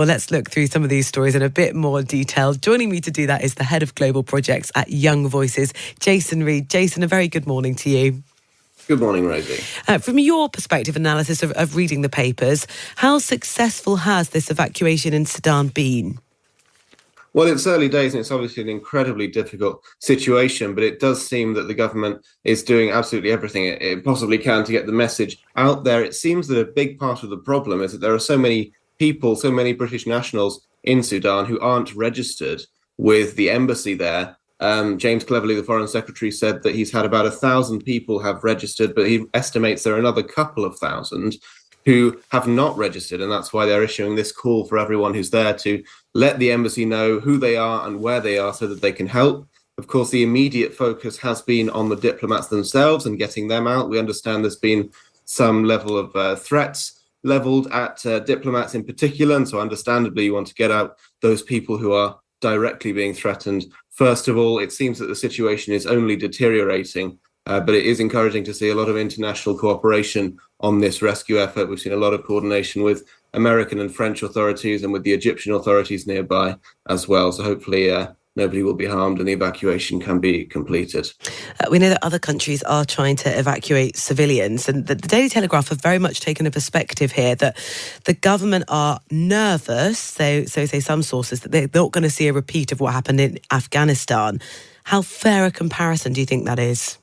Well, let's look through some of these stories in a bit more detail. Joining me to do that is the Head of Global Projects at Young Voices, Jason Reed. Jason, a very good morning to you. Good morning, Rosie. From your perspective analysis of reading the papers, how successful has this evacuation in Sudan been? Well, it's early days and it's obviously an incredibly difficult situation, but it does seem that the government is doing absolutely everything it possibly can to get the message out there. It seems that a big part of the problem is that there are so many people, so many British nationals in Sudan who aren't registered with the embassy there. James Cleverly, the Foreign Secretary, said that he's had about 1,000 people have registered, but he estimates there are another couple of thousand who have not registered, and that's why they're issuing this call for everyone who's there to let the embassy know who they are and where they are so that they can help. Of course, the immediate focus has been on the diplomats themselves and getting them out. We understand there's been some level of threats levelled at diplomats in particular, and so understandably you want to get out those people who are directly being threatened. First of all, it seems that the situation is only deteriorating, but it is encouraging to see a lot of international cooperation on this rescue effort. We've seen a lot of coordination with American and French authorities and with the Egyptian authorities nearby as well. So hopefully nobody will be harmed and the evacuation can be completed. We know that other countries are trying to evacuate civilians, and the Daily Telegraph have very much taken a perspective here that the government are nervous, so say some sources, that they're not going to see a repeat of what happened in Afghanistan. How fair a comparison do you think that is?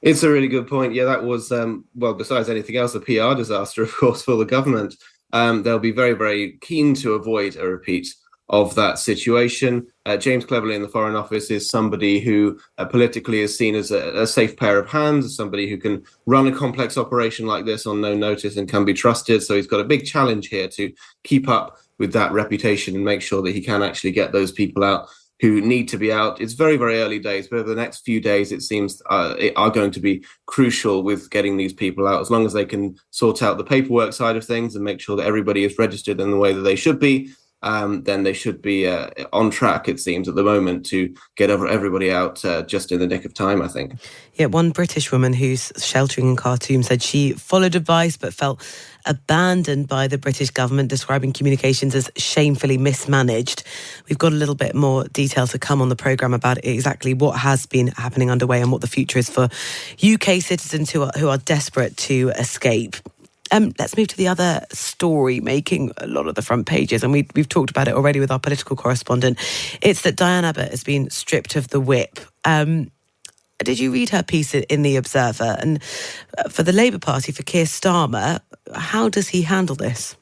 It's a really good point. Yeah, that was, well, besides anything else, a PR disaster, of course, for the government. They'll be very, very keen to avoid a repeat of that situation. James Cleverly in the Foreign Office is somebody who politically is seen as a safe pair of hands, somebody who can run a complex operation like this on no notice and can be trusted. So he's got a big challenge here to keep up with that reputation and make sure that he can actually get those people out who need to be out. It's very, very early days, but over the next few days, it seems are going to be crucial with getting these people out. As long as they can sort out the paperwork side of things and make sure that everybody is registered in the way that they should be, then they should be on track, it seems, at the moment to get everybody out just in the nick of time, I think. Yeah, one British woman who's sheltering in Khartoum said she followed advice but felt abandoned by the British government, describing communications as shamefully mismanaged. We've got a little bit more detail to come on the programme about exactly what has been happening underway and what the future is for UK citizens who are desperate to escape. Let's move to the other story making a lot of the front pages, and we've talked about it already with our political correspondent. It's that Diane Abbott has been stripped of the whip. Did you read her piece in The Observer? And for the Labour Party, for Keir Starmer, how does he handle this?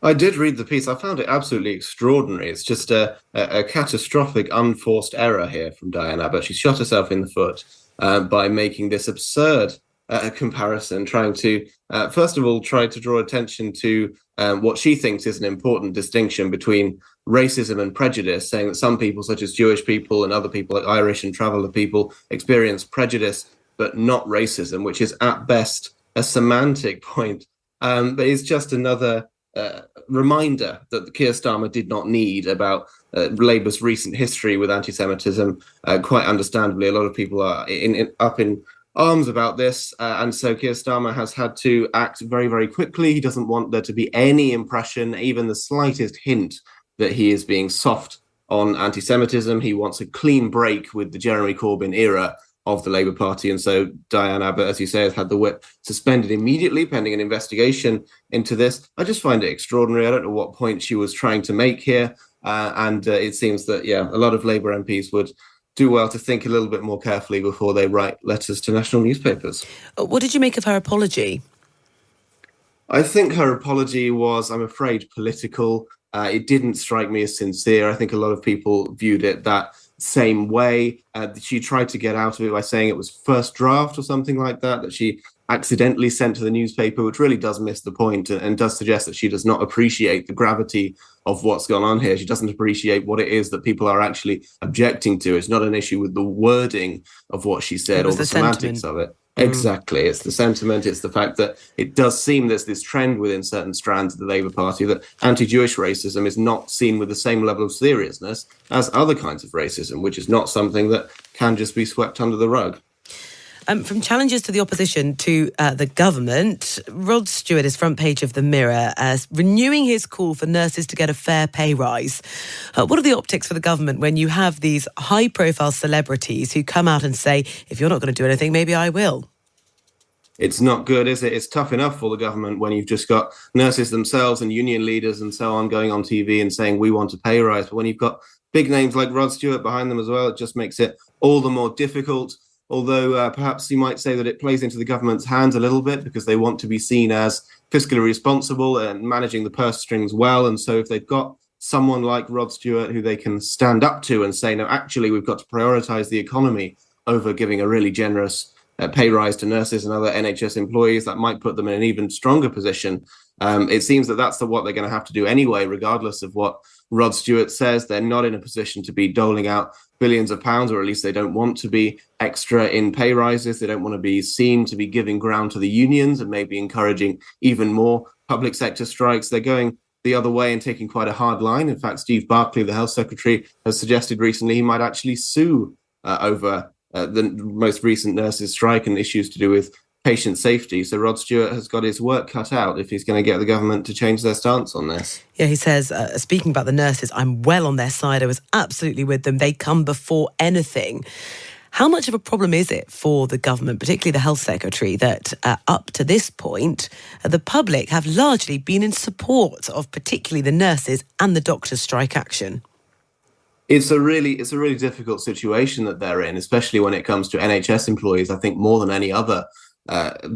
I did read the piece. I found it absolutely extraordinary. It's just a catastrophic, unforced error here from Diane Abbott. She shot herself in the foot by making this absurd comparison, trying to, first of all, try to draw attention to what she thinks is an important distinction between racism and prejudice, saying that some people, such as Jewish people and other people like Irish and traveller people, experience prejudice but not racism, which is at best a semantic point. But it's just another reminder that Keir Starmer did not need about Labour's recent history with anti-Semitism. Quite understandably, a lot of people are up in arms about this, and so Keir Starmer has had to act very, very quickly. He doesn't want there to be any impression, even the slightest hint, that he is being soft on anti-Semitism. He wants a clean break with the Jeremy Corbyn era of the Labour Party, and so Diane Abbott, as you say, has had the whip suspended immediately pending an investigation into this. I just find it extraordinary. I don't know what point she was trying to make here, and it seems that, yeah, a lot of Labour MPs would do well to think a little bit more carefully before they write letters to national newspapers. What did you make of her apology? I think her apology was, I'm afraid, political. It didn't strike me as sincere. I think a lot of people viewed it that same way. She tried to get out of it by saying it was first draft or something like that she accidentally sent to the newspaper, which really does miss the point and does suggest that she does not appreciate the gravity of what's gone on here. She doesn't appreciate what it is that people are actually objecting to. It's not an issue with the wording of what she said or the semantics of it. Exactly. It's the sentiment. It's the fact that it does seem there's this trend within certain strands of the Labour Party that anti-Jewish racism is not seen with the same level of seriousness as other kinds of racism, which is not something that can just be swept under the rug. From challenges to the opposition to the government, Rod Stewart is front page of the Mirror as renewing his call for nurses to get a fair pay rise. What are the optics for the government when you have these high-profile celebrities who come out and say, if you're not going to do anything, maybe I will? It's not good, is it? It's tough enough for the government when you've just got nurses themselves and union leaders and so on going on TV and saying we want a pay rise. But when you've got big names like Rod Stewart behind them as well, it just makes it all the more difficult. Although perhaps you might say that it plays into the government's hands a little bit because they want to be seen as fiscally responsible and managing the purse strings well. And so if they've got someone like Rod Stewart who they can stand up to and say, no, actually, we've got to prioritise the economy over giving a really generous pay rise to nurses and other NHS employees, that might put them in an even stronger position. It seems that that's what they're going to have to do anyway, regardless of what Rod Stewart says. They're not in a position to be doling out billions of pounds, or at least they don't want to be extra in pay rises. They don't want to be seen to be giving ground to the unions and maybe encouraging even more public sector strikes. They're going the other way and taking quite a hard line. In fact, Steve Barclay, the health secretary, has suggested recently he might actually sue over the most recent nurses' strike and issues to do with patient safety. So Rod Stewart has got his work cut out if he's going to get the government to change their stance on this. Yeah, he says, speaking about the nurses, I'm well on their side. I was absolutely with them. They come before anything. How much of a problem is it for the government, particularly the health secretary, that up to this point, the public have largely been in support of particularly the nurses and the doctors' strike action? It's a really difficult situation that they're in, especially when it comes to NHS employees. I think more than any other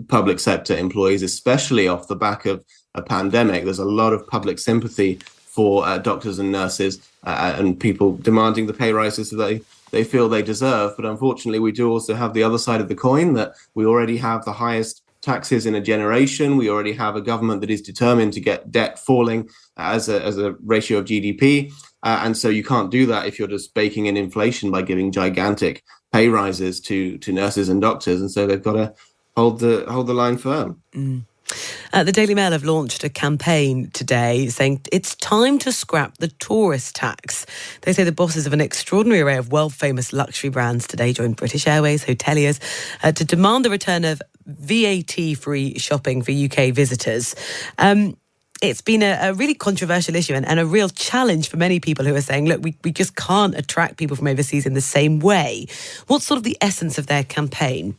public sector employees, especially off the back of a pandemic. There's a lot of public sympathy for doctors and nurses and people demanding the pay rises that they feel they deserve. But unfortunately, we do also have the other side of the coin, that we already have the highest taxes in a generation. We already have a government that is determined to get debt falling as a ratio of GDP. And so you can't do that if you're just baking in inflation by giving gigantic pay rises to nurses and doctors. And so they've got to hold the line firm. The Daily Mail have launched a campaign today saying it's time to scrap the tourist tax. They say the bosses of an extraordinary array of world-famous luxury brands today joined British Airways, hoteliers, to demand the return of VAT-free shopping for UK visitors. It's been a really controversial issue and a real challenge for many people who are saying, look, we just can't attract people from overseas in the same way. What's sort of the essence of their campaign?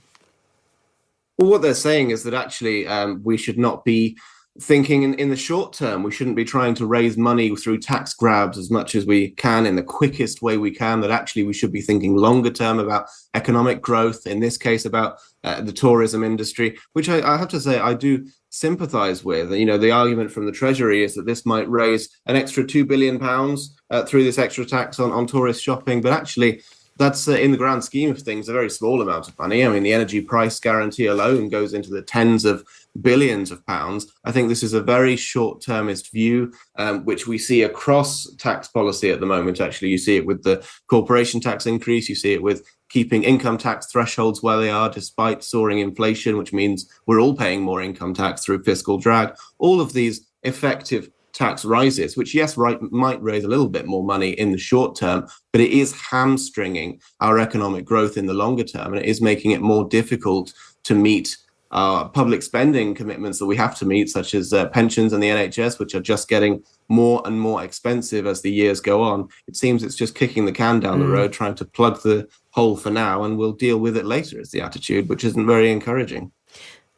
Well, what they're saying is that actually we should not be thinking in the short term. We shouldn't be trying to raise money through tax grabs as much as we can in the quickest way we can, that actually we should be thinking longer term about economic growth, in this case about the tourism industry, which I have to say I do sympathise with. You know, the argument from the Treasury is that this might raise an extra £2 billion through this extra tax on tourist shopping, but actually that's in the grand scheme of things a very small amount of money. I mean, the energy price guarantee alone goes into the tens of billions of pounds. I think this is a very short-termist view, which we see across tax policy at the moment. Actually, you see it with the corporation tax increase. You see it with keeping income tax thresholds where they are despite soaring inflation, which means we're all paying more income tax through fiscal drag. All of these effective tax rises, which, yes, might raise a little bit more money in the short term, but it is hamstringing our economic growth in the longer term, and it is making it more difficult to meet public spending commitments that we have to meet, such as pensions and the NHS, which are just getting more and more expensive as the years go on. It seems it's just kicking the can down the road, trying to plug the hole for now, and we'll deal with it later is the attitude, which isn't very encouraging.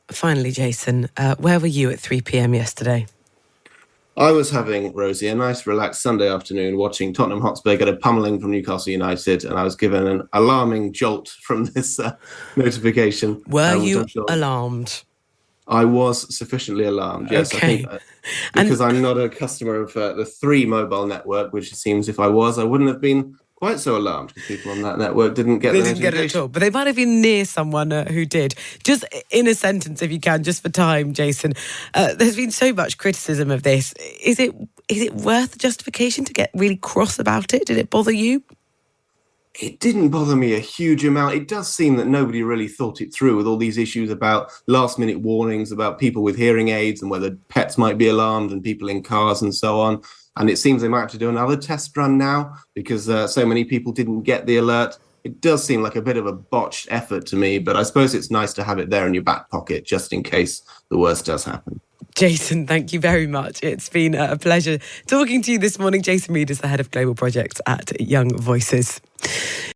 Finally, Jason, where were you at 3 p.m. yesterday? I was having, Rosie, a nice relaxed Sunday afternoon watching Tottenham Hotspur get a pummeling from Newcastle United, and I was given an alarming jolt from this notification. Were you alarmed? I was sufficiently alarmed, yes. Okay. I think because I'm not a customer of the Three mobile network, which it seems if I was, I wouldn't have been quite so alarmed because people on that network didn't get it at all. But they might have been near someone who did. Just in a sentence, if you can, just for time, Jason. There's been so much criticism of this. Is it worth the justification to get really cross about it? Did it bother you? It didn't bother me a huge amount. It does seem that nobody really thought it through with all these issues about last-minute warnings, about people with hearing aids and whether pets might be alarmed and people in cars and so on. And it seems they might have to do another test run now because so many people didn't get the alert it does seem like a bit of a botched effort to me, but I suppose it's nice to have it there in your back pocket just in case the worst does happen. Jason, thank you very much. It's been a pleasure talking to you this morning. Jason Reed is the head of global projects at Young Voices.